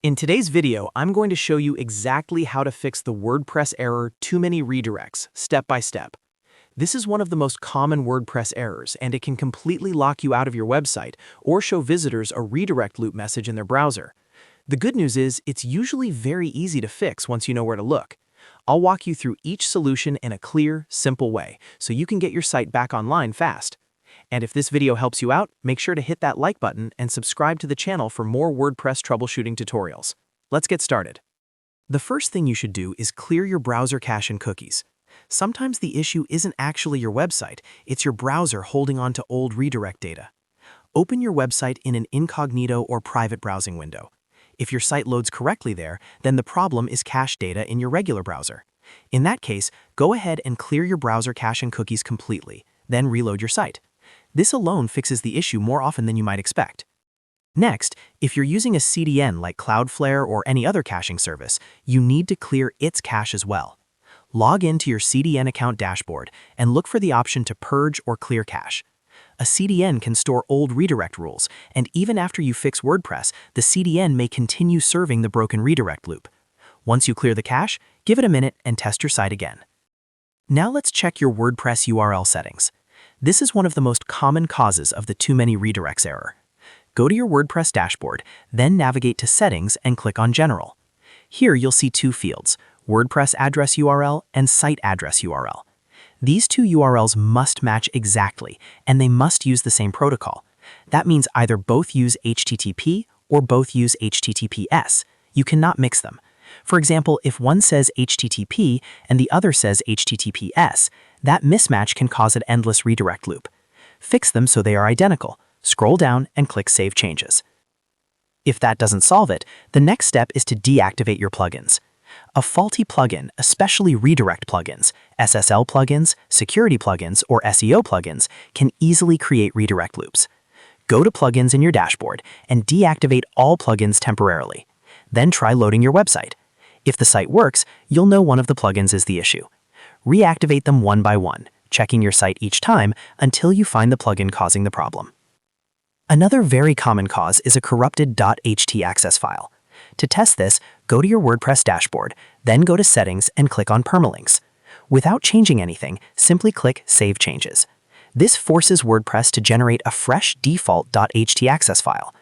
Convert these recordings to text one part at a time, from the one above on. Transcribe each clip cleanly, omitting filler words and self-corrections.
In today's video, I'm going to show you exactly how to fix the WordPress error too many redirects, step by step. This is one of the most common WordPress errors, and it can completely lock you out of your website or show visitors a redirect loop message in their browser. The good news is, it's usually very easy to fix once you know where to look. I'll walk you through each solution in a clear, simple way, so you can get your site back online fast. And if this video helps you out, make sure to hit that like button and subscribe to the channel for more WordPress troubleshooting tutorials. Let's get started. The first thing you should do is clear your browser cache and cookies. Sometimes the issue isn't actually your website, it's your browser holding on to old redirect data. Open your website in an incognito or private browsing window. If your site loads correctly there, then the problem is cache data in your regular browser. In that case, go ahead and clear your browser cache and cookies completely, then reload your site. This alone fixes the issue more often than you might expect. Next, if you're using a CDN like Cloudflare or any other caching service, you need to clear its cache as well. Log into your CDN account dashboard and look for the option to purge or clear cache. A CDN can store old redirect rules, and even after you fix WordPress, the CDN may continue serving the broken redirect loop. Once you clear the cache, give it a minute and test your site again. Now let's check your WordPress URL settings. This is one of the most common causes of the too many redirects error. Go to your WordPress dashboard, then navigate to Settings and click on General. Here you'll see two fields, WordPress address URL and site address URL. These two URLs must match exactly, and they must use the same protocol. That means either both use HTTP or both use HTTPS. You cannot mix them. For example, if one says HTTP and the other says HTTPS, that mismatch can cause an endless redirect loop. Fix them so they are identical. Scroll down and click Save Changes. If that doesn't solve it, the next step is to deactivate your plugins. A faulty plugin, especially redirect plugins, SSL plugins, security plugins, or SEO plugins, can easily create redirect loops. Go to Plugins in your dashboard and deactivate all plugins temporarily. Then try loading your website. If the site works, you'll know one of the plugins is the issue. Reactivate them one by one, checking your site each time until you find the plugin causing the problem. Another very common cause is a corrupted .htaccess file. To test this, go to your WordPress dashboard, then go to Settings and click on Permalinks. Without changing anything, simply click Save Changes. This forces WordPress to generate a fresh default .htaccess file.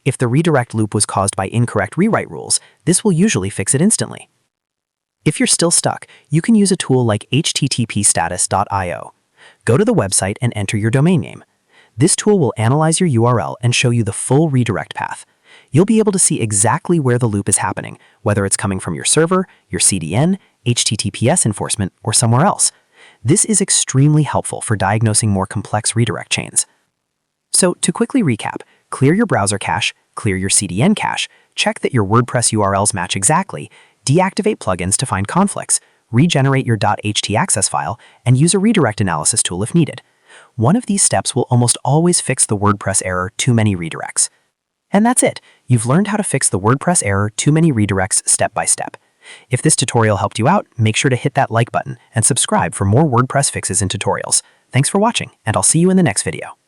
If the redirect loop was caused by incorrect rewrite rules, this will usually fix it instantly. If you're still stuck, you can use a tool like httpstatus.io. Go to the website and enter your domain name. This tool will analyze your URL and show you the full redirect path. You'll be able to see exactly where the loop is happening, whether it's coming from your server, your CDN, HTTPS enforcement, or somewhere else. This is extremely helpful for diagnosing more complex redirect chains. So, to quickly recap, clear your browser cache, clear your CDN cache, check that your WordPress URLs match exactly, deactivate plugins to find conflicts, regenerate your .htaccess file, and use a redirect analysis tool if needed. One of these steps will almost always fix the WordPress error too many redirects. And that's it. You've learned how to fix the WordPress error too many redirects step by step. If this tutorial helped you out, make sure to hit that like button and subscribe for more WordPress fixes and tutorials. Thanks for watching, and I'll see you in the next video.